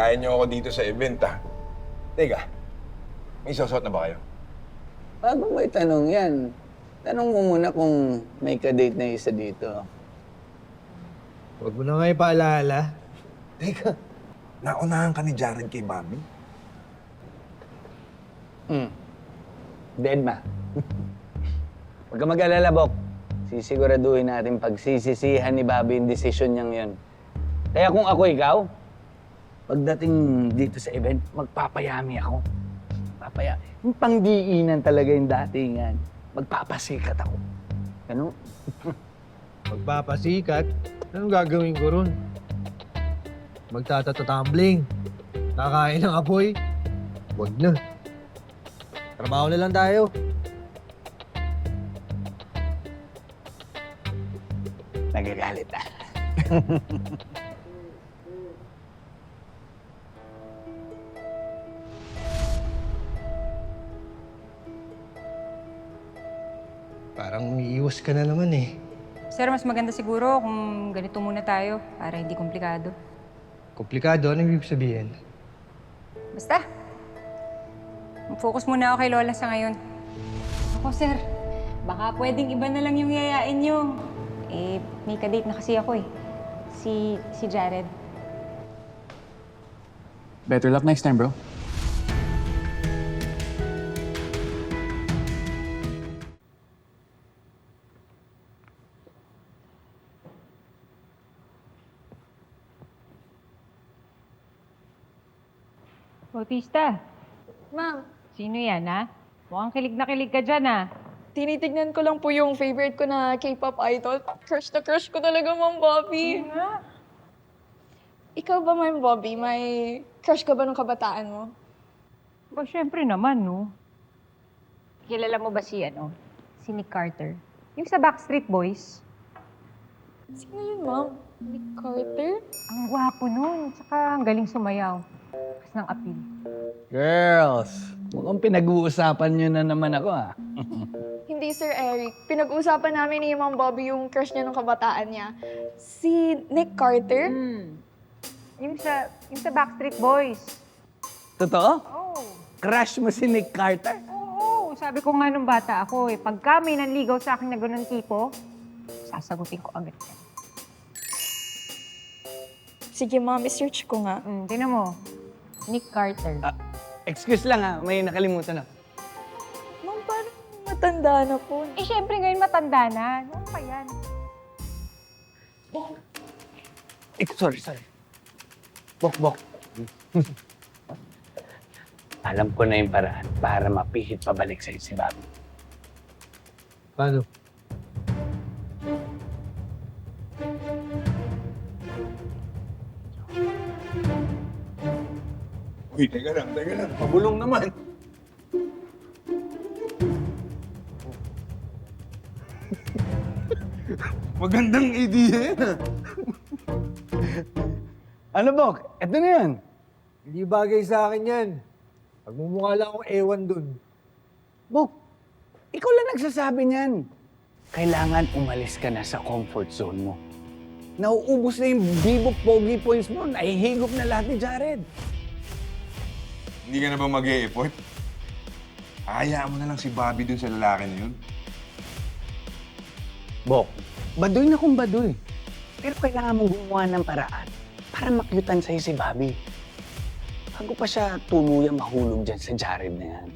kaya niyo ako dito sa event, ha? Teka, may susot na ba kayo? Bago mo itanong yan, tanong mo muna kung may kadate na isa dito. Huwag mo na nga ipaalala. Teka, naunahan ka ni Jared kay Bobby? Dead ma. Huwag ka mag-alala, Bok. Sisiguraduhin natin pagsisisihan ni Bobby yung desisyon niyang yun. Kaya kung ako ikaw, pagdating dito sa event, magpapayami ako. Yung pangdiinan talaga yung datingan. Magpapasikat ako. Ano? Magpapasikat? Anong gagawin ko ron? Magtatatatumbling? Kakain ng apoy? Huwag na. Trabaho na lang tayo. Nagagalit na. Parang umiiwas ka na naman eh. Sir, mas maganda siguro kung ganito muna tayo para hindi komplikado. Komplikado? Anong ibig sabihin? Basta, mag-focus muna ako kay Lola sa ngayon. Ako, sir, baka pwedeng iba na lang yung yayain niyo. Eh, may kadate na kasi ako eh. Si Jared. Better luck next time, bro. Bautista, Ma'am, sino yan, ha? Mukhang kilig na kilig ka dyan, ha? tinitignan ko lang po yung favorite ko na K-pop idol. Crush na crush ko talaga, Ma'am Bobby. Ikaw ba, Ma'am Bobby, may crush ka ba nung kabataan mo? Ba, syempre naman, no? Kilala mo ba si Nick Carter? Yung sa Backstreet Boys? Sino yun, Ma'am? Nick Carter? Ang gwapo nun, tsaka ang galing sumayaw. Kas ng appeal. Girls, mukhang pinag-uusapan nyo na naman ako, ha? Hindi, Sir Eric. Pinag-usapan namin ni Ma'am Bobby yung crush niya nung kabataan niya. Si Nick Carter? Yung sa Backstreet Boys. Totoo? Oo. Crush mo si Nick Carter? Oo, sabi ko nga nung bata ako eh, pagka may nanligaw sa akin na ganun tipo, sasagutin ko agad yan. Sige, Ma'am, isearch ko nga. Tingnan mo, Nick Carter. Excuse lang, ha? May nakalimutan ako. Ma'am, parang matanda na po. Eh, syempre ngayon matanda na. Ano pa yan? Sorry. Bok. Alam ko na yung paraan para mapihit pabalik sa'yo si Bobby. Paano? Uy, teka lang. Pabulong naman. Magandang idea yan, ha? Ano, Bok? Eto na yan. Hindi bagay sa akin yan. Pagmumukha lang akong ewan dun. Bok, ikaw lang nagsasabi niyan. Kailangan umalis ka na sa comfort zone mo. Nauubos na yung bibok pogi points mo. Nahihigop na lahat ni Jared. Hindi ka na ba mag-e-effort? Hayaan mo na lang si Bobby dun sa lalaki na yun. Bok, baduy na kung baduy. Pero kailangan mong gumawa ng paraan para makyutan sa'yo si Bobby. Bago pa siya tuluyang mahulog dyan sa Jared na yan.